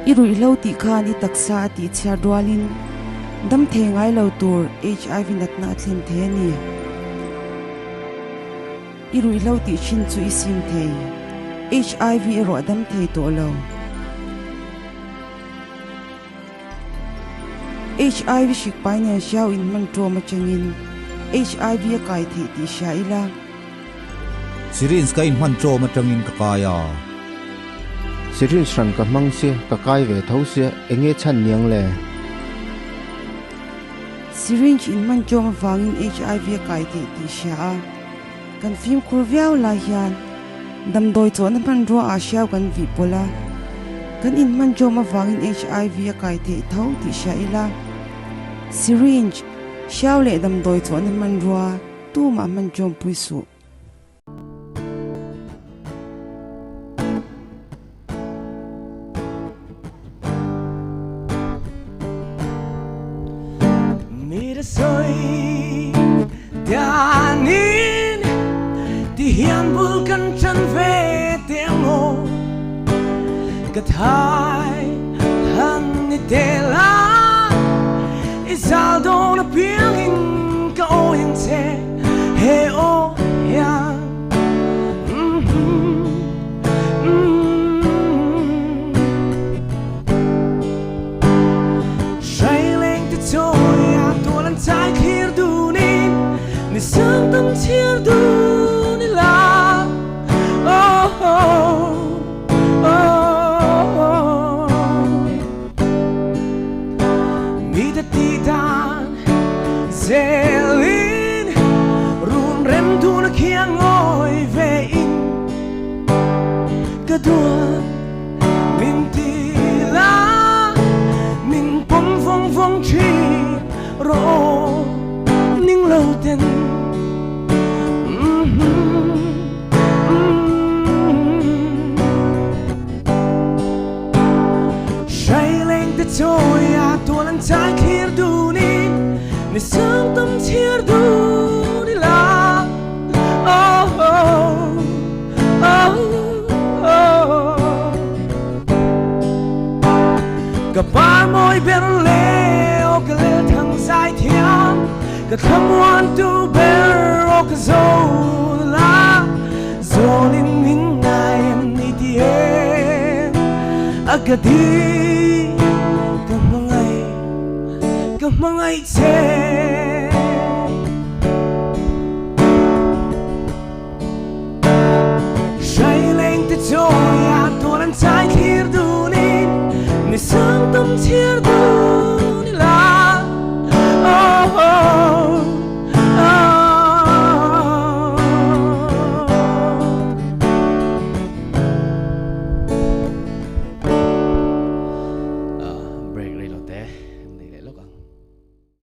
irui lo ti khan I taksa ti chhar dualin dam thengai lo tur HIV natna thlem the ni irui lo ti chin chu isim thei HIV ro dam thei to lo HIV shik pai ne xiao in man tro ma changin HIV kai thei ti shaila Syringe ka in man tro ma changin ka kaya Syringe ran ka mang se ka kai ve thau se enge chan niang le syringe in man tro ma wangin HIV kai thei ti sha kan phim kurviao la hian dam doi chon man ro a xiao kan vi pola kan in man tro ma wangin HIV kai thei thau ti shaila syringe xiao le dam doi chon man ro tu ma man jom puisu Danin di hian bulkan chan ve temo kathai han ni tela isal don appearing ka oin se he o ya Shailing the toy to lan tai clear do ni sang tâm chia du ni la oh oh oh mi da ti dan zelin run rem tu na khiang ngồi về in ka dua min ti la min pom phong phong chi ro ning lâu tên Tôi à tôi lần trái kia đủ đi để sớm tâm chia đủ đi là oh oh oh oh gặp ba môi bên leo cái lệ thằng dài thiam cái thằng ngoan tu bear o cái dâu lá dâu linh minh ngày em đi tiền à cái đi Hmangaihte Shailing the joy at all and I hear do ni sang tâm chia du